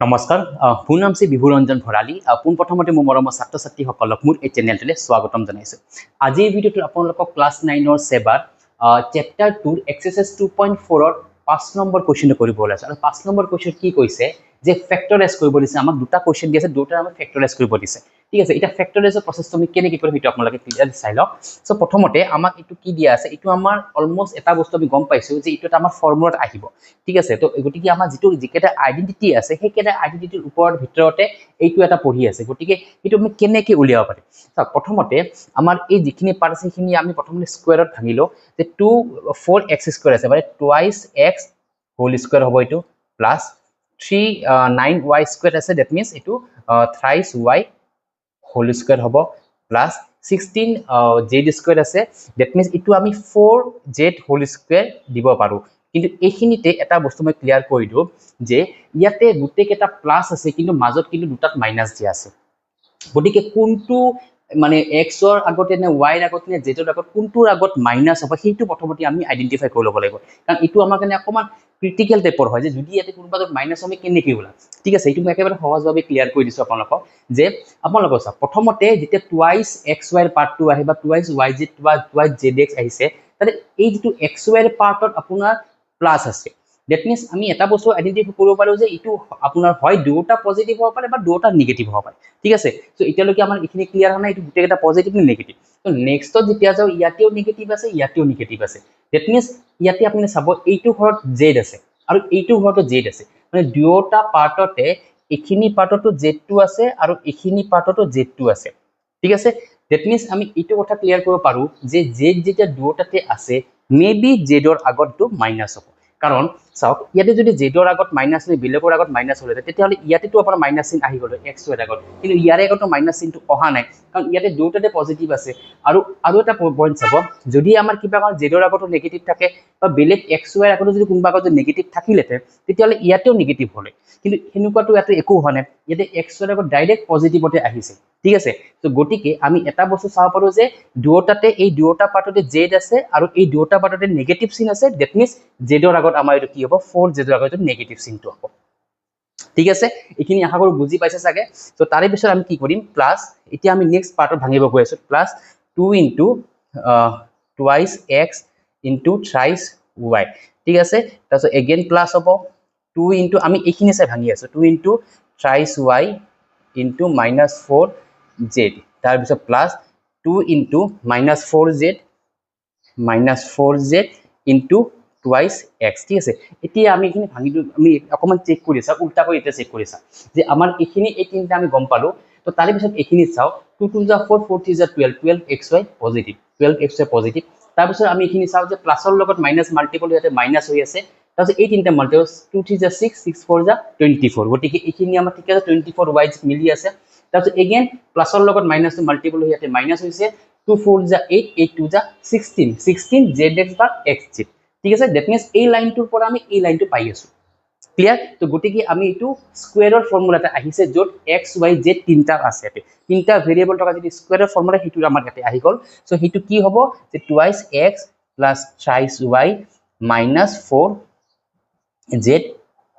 নমস্কাৰ মোৰ নাম শ্ৰী বিভুৰঞ্জন ভৰালী পোনপ্ৰথমতে মোৰ মৰমৰ ছাত্ৰ ছাত্ৰীসকলক মোৰ এই চেনেলটোলৈ স্বাগতম জনাইছোঁ আজিৰ ভিডিঅ'টোত আপোনালোকক ক্লাছ 9ৰ সেবাৰ চেপ্টাৰ 2 এক্সাৰসাইজ 2.4 5 নম্বৰ কোৱেশ্চনটো কৰিব ওলাইছে আৰু 5 নম্বৰ কোৱেশ্চন কি কৈছে যে ফেক্টৰাইজ কৰিব দিছে আমাক দুটা কোৱেশ্চন দি আছে দুটা আমাক ফেক্টৰাইজ কৰিব দিছে ঠিক আছে এটা ফেক্টৰাইজৰ প্ৰসেসটো আমি কেনেকৈ কৰিম সেইটো আপোনালোকে ক্লিয়াৰ চাই লওক সো প্ৰথমতে আমাক এটো কি দিয়া আছে এটো আমাৰ অলমোস্ট এটা বস্তু আমি গম পাইছো যে এটো আমাৰ ফৰ্মুলাত আহিব ঠিক আছে তো গটিকে আমাৰ যেটো জিকেটা আইডেন্টিটি আছে সেই কেটা আইডেন্টিটিৰ ওপৰত ভিতৰতে এইটো এটা পঢ়ি আছে গটিকে এটো আমি কেনেকৈ উলিয়াব পাৰিম তো প্ৰথমতে আমাৰ এই যিখিনি পাৰ্ট আছে সেইখিনি আমি প্ৰথমতে স্কয়াৰত ভাঙিলো যে 2 4x স্কয়াৰ আছে মানে টুৱাইস x হোল স্কয়াৰ হ'ব এটো প্লাস 3 9y স্কয়াৰ আছে দ্যাট মিন্স এটো thrice y হোল স্কয়াৰ হ'ব প্লাস 16 z স্কয়াৰ আছে দ্যাট মিন্স এটো আমি 4z হোল স্কয়াৰ দিব পাৰো কিন্তু এইখিনিতে এটা বস্তু মই ক্লিয়াৰ কৰি দিও যে ইয়াতে গুটেকেটা প্লাস আছে কিন্তু মাজত কিন্তু দুটাত মাইনাস দিয়া আছে গটিকে কোনটো মানে x ৰ আগতে নে y ৰ আগতে নে z ৰ আগত কোনটোৰ আগত মাইনাস হ'ব সেইটো প্ৰথমতে আমি আইডেন্টিফাই কৰি ল'ব লাগিব কাৰণ ইটো আমাৰ কাৰণে অকমান ক্ৰিটিক্যাল টাইপৰ হয় যে যদি ইয়াতে কোনবাত মাইনাস আমি কেনেকৈ ওলা ঠিক আছে এইটো মই একেবাৰে সহজভাৱে ক্লিয়াৰ কৰি দিছো আপোনালোকক যে আপোনালোকক প্ৰথমতে যেতিয়া টুৱাইস xy ৰ পাৰ্টটো আহে বা টুৱাইস yz বা টুৱাইস zx আহিছে তাতে এই যেটো xy ৰ পাৰ্টত আপোনাৰ প্লাস আছে দ্যাট মিন্স আমি এটা বস্তু আইডেন্টিফাই কৰিব পাৰো যে ইটো আপোনাৰ হয় দুটা পজিটিভ হ'ব পাৰে বা দুটা নেগেটিভ হ'ব পাৰে ঠিক আছে সো এতিয়ালৈকে আমাৰ ইখিনি ক্লিয়াৰ হয় না ইটো গুটেকেটা পজিটিভ নে নেগেটিভ তো নেক্সটত যেতিয়া যাও ইয়াতেও নেগেটিভ আছে ইয়াতেও নেগেটিভ আছে দ্যাট মিন্স ইয়াতে আপুনি চাব এইটো ঘৰত z আছে আৰু এইটো ঘৰতো z আছে মানে দুটা পাৰ্টতে এখিনি পাৰ্টতো z2 আছে আৰু এখিনি পাৰ্টতো z2 আছে ঠিক আছে দ্যাট মিন্স আমি এইটো কথা ক্লিয়াৰ কৰিব পাৰো যে z যেতিয়া দুটাতে আছে মেবি z ৰ আগতটো মাইনাস হ'ব কাৰণ চাওক ইয়াতে যদি z ৰ আগত মাইনাস নে বিলকৰ আগত মাইনাস হলে তেতিয়া হলে ইয়াতে তো আপোনাৰ মাইনাস চিন আহি গল x ৰ আগত কিন্তু ইয়াৰে আগত মাইনাস চিনটো অহা নাই কাৰণ ইয়াতে দুটাতে পজিটিভ আছে আৰু এটা পইণ্ট চাব যদি আমাৰ কিবা কাৰণ z ৰ আগত নেগেটিভ থাকে বা বেলেগ x ৰ আগত যদি কোনবা আগত নেগেটিভ থাকিলেতে তেতিয়া হলে ইয়াতেও নেগেটিভ হলে কিন্তু হেনুকাটো ইয়াতে একো হোৱা নাই ইয়াতে x ৰ আগত ডাইৰেক্ট পজিটিভতে আহিছে ঠিক আছে তো গটিকে আমি এটা বস্তু চাব পাৰো যে দুটাতে এই দুটা পাৰ্টতে z আছে আৰু এই দুটা পাৰ্টতে নেগেটিভ চিন আছে দ্যাট মিন্স z ৰ আগত আমাৰ এটো কি হ'ব 4z ৰ আগত নেগেটিভ চিনটো হ'ব ঠিক আছে এখিনি আশা কৰো বুজি পাইছে সাগে তো তাৰে পিছত আমি কি কৰিম প্লাস এতিয়া আমি নেক্সট পাৰ্টত ভাঙিব গৈ আছো plus 2 into twice x into thrice y ঠিক আছে তাৰপিছত এগেইন প্লাস হ'ব 2 into আমি এইখিনি চাই ভাঙি আছো 2 into thrice y into -4z তাৰ পিছত plus 2 into -4z into twice x ঠিক আছে এতিয়া আমি এখিনি ভাঙি আমি অকমান চেক কৰি আছা উল্টা কৰি এটা চেক কৰিছা যে আমাৰ এখিনি এই তিনটা আমি গম পালো তো তাৰে পিছত এখিনি চাও 2 2 4 4 3 12 12xy পজিটিভ 12xy পজিটিভ তাৰ পিছত আমি এখিনি চাও যে প্লাসৰ লগত মাইনাস মাল্টিপল ইয়াতে মাইনাস হৈ আছে তাৰপিছত এই তিনটা মাল্টিপল 2 3 6 6 4 24 গটিকে এখিনি আমাৰ ঠিক আছে 24y মিলি আছে তাৰপিছত এগেইন প্লাসৰ লগত মাইনাসটো মাল্টিপল ইয়াতে মাইনাস হৈছে 2 4 8 8 2 16 16 zx বা xz ঠিক আছে দ্যাট মিন্স এই লাইনটোৰ পৰা আমি এই লাইনটো পাই আছো ক্লিয়াৰ তো গটিকে আমি এটো স্কয়াৰৰ ফৰ্মুলাটা আহিছে যত x y z তিনটা আছে তিনটা ভেৰিয়েবল থকা যদি স্কয়াৰৰ ফৰ্মুলা হিটো আমাৰ ইয়াতে আহি গল সো হিটো কি হ'ব যে twice x thrice y -4z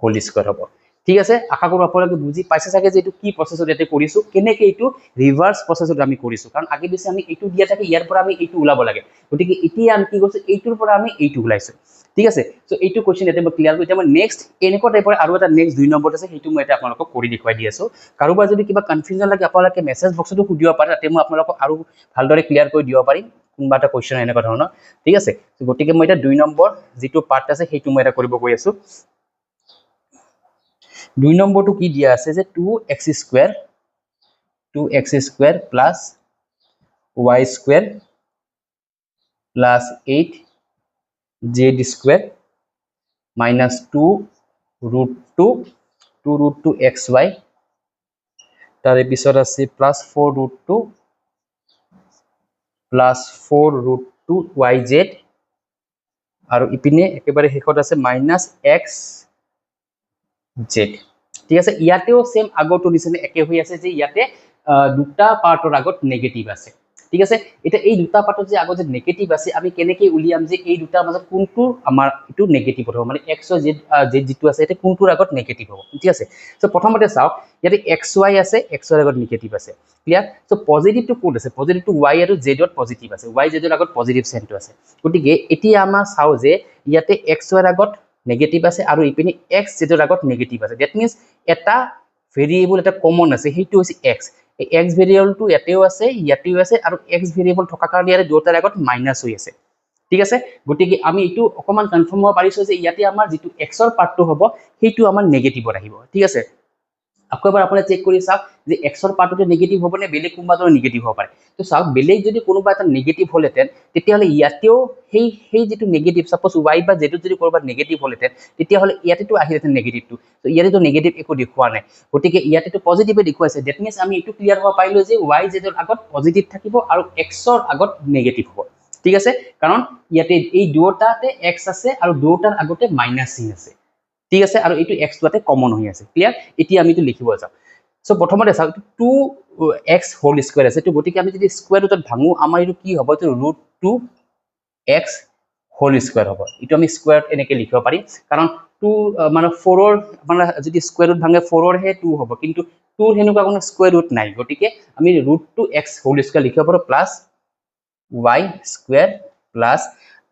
whole square হ'ব ঠিক আছে আশা কৰো আপোনালোকে বুজি পাইছে সাগে যে এটো কি প্ৰসেসত ইয়াতে কৰিছো কেনেকৈ এটো ৰিভাৰ্স প্ৰসেসত আমি কৰিছো কাৰণ আগে দিছে আমি এটো দিয়া থাকে ইয়াৰ পৰা আমি এটো উলাব লাগে গটিকে এতিয়া আমি কি কৰিছো এইটোৰ পৰা আমি এইটো উলাইছো ঠিক আছে সো এইটো কোৱেশ্চন ইয়াতে মই ক্লিয়াৰ কৰি এতিয়া মই নেক্সট এনেকুৱা টাইপৰ আৰু এটা নেক্সট 2 নম্বৰ আছে সেইটো মই এটা আপোনালোকক কৰি দেখুৱাই দি আছো কাৰোবাৰ যদি কিবা কনফিউজন লাগে আপোনালোকে মেছেজ বক্সটো সুধিব পাৰে তাতে মই আপোনালোকক আৰু ভালদৰে ক্লিয়াৰ কৰি দিব পাৰিম কোনবা এটা কোৱেশ্চন এনেকুৱা ধৰণৰ ঠিক আছে সো গটিকে মই এটা 2 নম্বৰ যেটো পাৰ্ট আছে সেইটো মই এটা কৰিব গৈ আছো 2 নম্বৰটো কি দিয়া আছে যে 2x square plus y square plus 8z square minus 2 root 2 xy তাৰে পিছত আছে plus 4 root 2 plus 4 root 2 yz আৰু ইপিনে একেবাৰে হেকত আছে minus xz ঠিক আছে ইয়াতেও সেম আগতো নিচিনা একে হৈ আছে যে ইয়াতে দুটা পাৰ্টৰ আগত নেগেটিভ আছে ঠিক আছে এটা এই দুটা পাৰ্টত যে আগত যে নেগেটিভ আছে আমি কেনেকৈ উলিয়াম যে এই দুটাৰ মাজত কোনটো আমাৰ এটো নেগেটিভ হ'ব মানে x y z যেটো আছে এটা কোনটোৰ আগত নেগেটিভ হ'ব ঠিক আছে সো প্ৰথমতে চাওক ইয়াতে xy আছে x ৰ আগত নেগেটিভ আছে ক্লিয়াৰ সো পজিটিভটো কোড আছে পজিটিভটো y আৰু z ত পজিটিভ আছে y z ৰ আগত পজিটিভ সাইনটো আছে গতিকে এতিয়া আমাৰ চাও যে ইয়াতে x ৰ আগত নেগেটিভ আছে আৰু ইপিনে x z ৰ আগত নেগেটিভ আছে দ্যাট মিন্স এটা ভেৰিয়েবল এটা কমন আছে সেইটো হৈছে x এই x ভেৰিয়েবলটো ইয়াতেও আছে আৰু x ভেৰিয়েবল থকা কাৰণে ইয়াতে দুটাৰ আগত মাইনাস হৈ আছে ঠিক আছে গতিকে আমি এটো অকমান কনফাৰ্ম হ'ব পাৰিছো যে ইয়াতে আমাৰ যেটো x ৰ পাৰ্টটো হ'ব সেইটো আমাৰ নেগেটিভত আহিব ঠিক আছে আকৌ এবাৰ আপুনি চেক কৰি চাওক যে x ৰ পাৰ্টটো নেগেটিভ হ'ব নে বেলেগ কোনবাটো নেগেটিভ হ'ব পাৰে তো চাওক বেলেগ যদি কোনোবা এটা নেগেটিভ হলেতেন তেতিয়া হলে ইয়াতেও সেই যেটো নেগেটিভ সাপোজ y বা z যদি কৰবাত নেগেটিভ হলেতেন তেতিয়া হলে ইয়াতেটো আহিলেতেন নেগেটিভটো তো ইয়াতেটো নেগেটিভ একো দেখুৱা নাই গতিকে ইয়াতেটো পজিটিভে দেখুৱাইছে দ্যাট মিন্স আমি এটো ক্লিয়াৰ হ'ব পাইলো যে y z ৰ আগত পজিটিভ থাকিব আৰু x ৰ আগত নেগেটিভ হ'ব ঠিক আছে কাৰণ ইয়াতে এই দুটাতে x আছে আৰু দুটাৰ আগতে মাইনাস চিন আছে ঠিক আছে আৰু এটো x টোতে কমন হৈ আছে ক্লিয়াৰ এতিয়া আমি এটো লিখিব যাও সো প্ৰথমতে চাওক 2x হোল স্কয়াৰ আছে তো গতিকে আমি যদি স্কয়াৰ ৰুটত ভাঙো আমাৰ এটো কি হ'ব তো √2x হোল স্কয়াৰ হ'ব এটো আমি স্কয়াৰ এনেকৈ লিখিব পাৰি কাৰণ 2 মানে 4 ৰ মানে যদি স্কয়াৰ ৰুট ভাঙে 4 ৰ হে 2 হ'ব কিন্তু 2 ৰ হেনুকা কোনো স্কয়াৰ ৰুট নাই গতিকে আমি √2x হোল স্কয়াৰ লিখিব পাৰো plus y square plus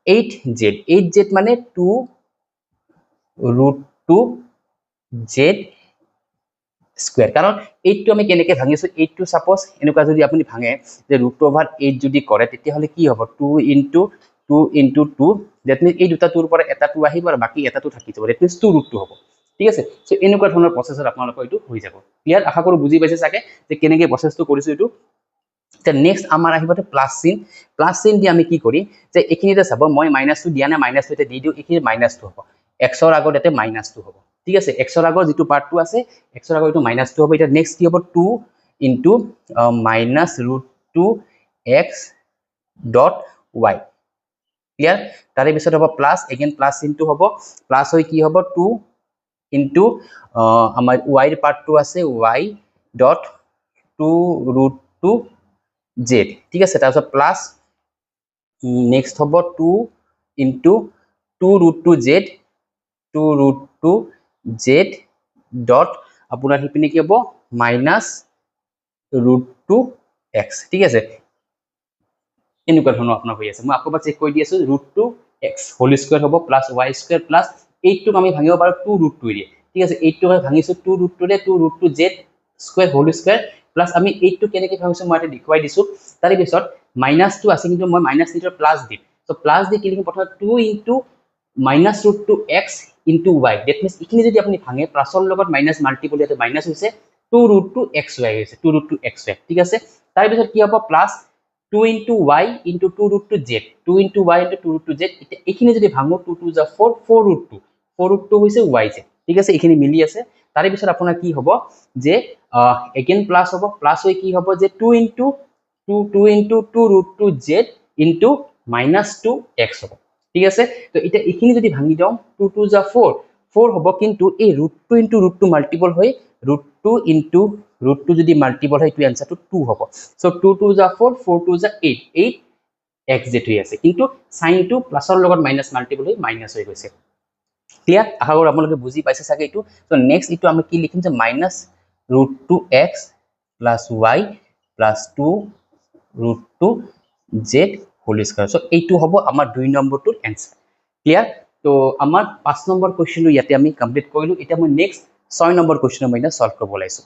8z 8z মানে 2√2z স্কয়াৰ কাৰণ 8 টো আমি কেনেকৈ ভাঙিছো 8 টো সাপোজ এনেকুৱা যদি আপুনি ভাঙে যে √8 যদি কৰে তেতিয়া হলে কি হ'ব 2 * 2 দ্যাট মিন্স এই দুটা টুৰ পৰা এটা 2 আহিব আৰু বাকি এটা 2 থাকি যাব দ্যাট মিন্স 2√2 হ'ব ঠিক আছে সো এনেকুৱা ধৰণৰ প্ৰসেসৰ আপোনালোকৰ এটো হৈ যাব ক্লিয়াৰ আশা কৰো বুজি পাইছে চাগে যে কেনেকৈ প্ৰসেসটো কৰিছো এটো তে নেক্সট আমাৰ আহিবতে প্লাস চিন দি আমি কি কৰি যে এখিনিতে চাব মই মাইনাসটো দিয়া না মাইনাসটো দি দিও এখিনি মাইনাসটো হ'ব x ৰ আগত এতে মাইনাসটো হ'ব ঠিক আছে x ৰ আগৰ যেটো পাৰ্টটো আছে x ৰ আগৰ এটো মাইনাসটো হ'ব এটা নেক্সট কি হ'ব 2 * -√2x ডট y ক্লিয়াৰ তাৰে পিছত হ'ব প্লাস এগেইন প্লাস চিনটো হ'ব প্লাস হৈ কি হ'ব 2 * আমাৰ y ৰ পাৰ্টটো আছে y ডট 2√2z ঠিক আছে তাৰপিছত প্লাস নেক্সট হ'ব 2 * 2√2z ডট আপোনাৰ হিপিনে কি হ'ব -√2x ঠিক আছে এনেকুৱা ধৰণৰ আপোনাৰ হৈ আছে মই আকৌ চেক কৰি দি আছো √2x হোল স্কয়াৰ হ'ব প্লাস y স্কয়াৰ প্লাস 8 টোক আমি ভাঙিব পাৰো 2√2 দিয়ে ঠিক আছে 8 টো ভাঙিছো 2√2 ৰে 2√2z square whole square plus আমি 8 টো কেনেকৈ ভাঙিছো মই এটা দেখুৱাই দিছো তাৰে পিছত মাইনাস টো আছে কিন্তু মই মাইনাস নিটো প্লাস দিম সো প্লাস দি কি লিখিম প্ৰথমে 2 * -√2x * y দ্যাট মিন্স ইখিনি যদি আপুনি ভাঙে প্লাসৰ লগত মাইনাস মাল্টিপল ইয়াতে মাইনাস হৈছে 2√2xy হৈছে 2√2xy ঠিক আছে তাৰ পিছত কি হ'ব plus 2 * y * 2√2z 2 * y * 2√2z এটা এখিনি যদি ভাঙো 2 2 * 4 4√2 হৈছে yz ঠিক আছে এখিনি মিলি আছে তাৰে পিছত আপোনাৰ কি হ'ব যে এগেইন প্লাস হ'ব প্লাস হৈ কি হ'ব যে 2 * 2√2z -2x হ'ব ঠিক আছে তো এটা এখিনি যদি ভাঙি দাও 2 2 * 4 4 হ'ব কিন্তু এই √2 * √2 মাল্টিপল হৈ √2 * √2 যদি মাল্টিপল হয় এটো आंसरটো 2 হ'ব সো 2 2 * 4 4 2 * 8 8xz হৈ আছে কিন্তু সাইনটো প্লাসৰ লগত মাইনাস মাল্টিপল হৈ মাইনাস হৈ গৈছে ক্লিয়াৰ আশা কৰো আপোনালোকে বুজি পাইছে চাগে এটো সো নেক্সট এটো আমি কি লিখিম যে -√2x + y + 2√2z whole square so এইটো হ'ব আমাৰ 2 নম্বৰটোৰ आंसर ক্লিয়াৰ তো আমাৰ 5 নম্বৰ কোৱেশ্চনটো ইয়াতে আমি কমপ্লিট কৰিলো এটা মই নেক্সট 6 নম্বৰ কোৱেশ্চন মই সলভ কৰিব লাইছো